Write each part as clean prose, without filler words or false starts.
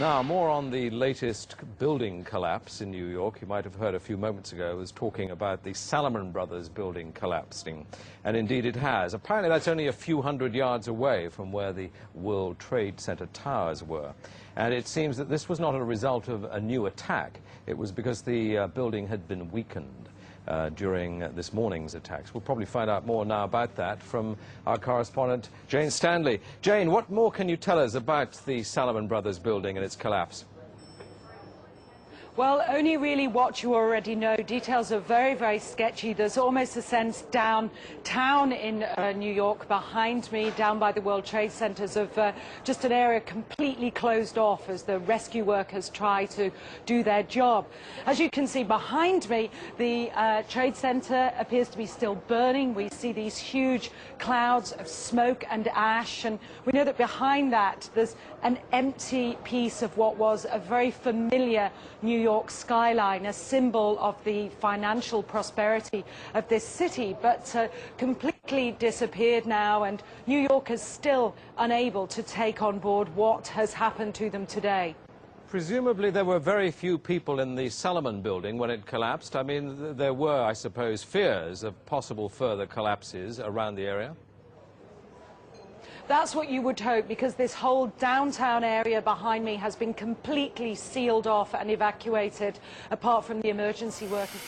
Now, more on the latest building collapse in New York. You might have heard a few moments ago, I was talking about the Salomon Brothers building collapsing. And indeed it has. Apparently that's only a few hundred yards away from where the World Trade Center towers were. And it seems that this was not a result of a new attack. It was because the building had been weakened during this morning's attacks. We'll probably find out more now about that from our correspondent, Jane Stanley. Jane, what more can you tell us about the Salomon Brothers building and its collapse? Well, only really what you already know. Details are very, very sketchy. There's almost a sense downtown in New York behind me, down by the World Trade Centers, of just an area completely closed off as the rescue workers try to do their job. As you can see behind me, the Trade Center appears to be still burning. We see these huge clouds of smoke and ash, and we know that behind that there's an empty piece of what was a very familiar New York skyline, a symbol of the financial prosperity of this city, but completely disappeared now, and New York is still unable to take on board what has happened to them today. Presumably there were very few people in the Salomon building when it collapsed. I mean, there were, I suppose, fears of possible further collapses around the area. That's what you would hope, because this whole downtown area behind me has been completely sealed off and evacuated, apart from the emergency workers.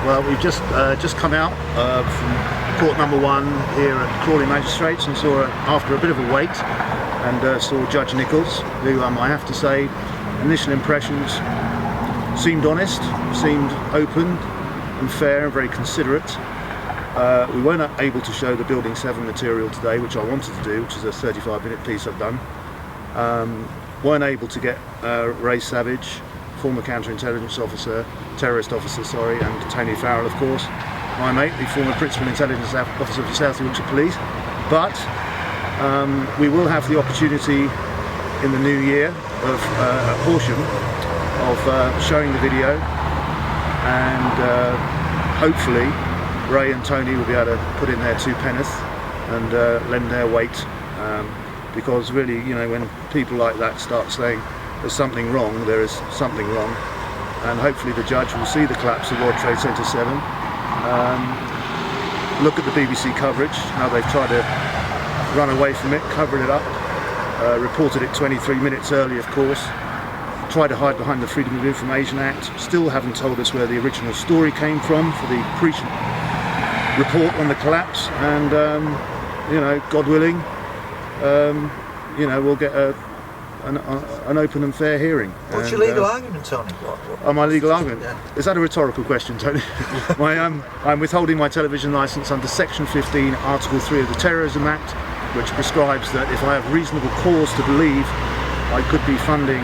Well, we've just come out from court number 1 here at Crawley Magistrates, and saw, after a bit of a wait, and saw Judge Nichols, who I have to say, initial impressions seemed honest, seemed open and fair and very considerate. We weren't able to show the Building 7 material today, which I wanted to do, which is a 35-minute piece I've done. Weren't able to get Ray Savage, former counterintelligence officer, terrorist officer, and Tony Farrell, of course, my mate, the former principal intelligence officer of the South Yorkshire Police. But we will have the opportunity in the new year of a portion of showing the video, and hopefully Ray and Tony will be able to put in their 2 pence and lend their weight, because really, you know, when people like that start saying there's something wrong, there is something wrong, and hopefully the judge will see the collapse of World Trade Center 7, look at the BBC coverage, how they've tried to run away from it, covered it up, reported it 23 minutes early, of course, tried to hide behind the Freedom of Information Act, still haven't told us where the original story came from for the report on the collapse, and you know, God willing, you know, we'll get an open and fair hearing. What's your legal argument, Tony? My legal argument? Yeah. Is that a rhetorical question, Tony? I'm withholding my television licence under Section 15, Article 3 of the Terrorism Act, which prescribes that if I have reasonable cause to believe I could be funding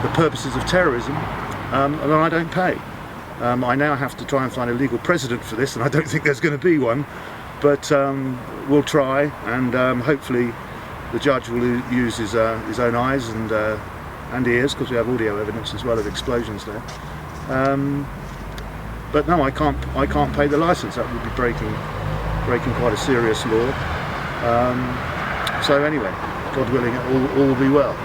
the purposes of terrorism, then I don't pay. I now have to try and find a legal precedent for this, and I don't think there's going to be one, but we'll try, and hopefully the judge will use his own eyes and ears, because we have audio evidence as well of explosions there. But no, I can't pay the licence. That would be breaking quite a serious law. So anyway, God willing, all will be well.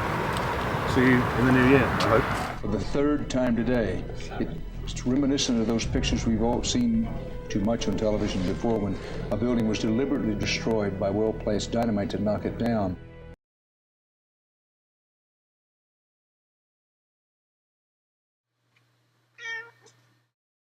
See you in the new year, I hope. For the 3rd time today, it's reminiscent of those pictures we've all seen too much on television before, when a building was deliberately destroyed by well-placed dynamite to knock it down.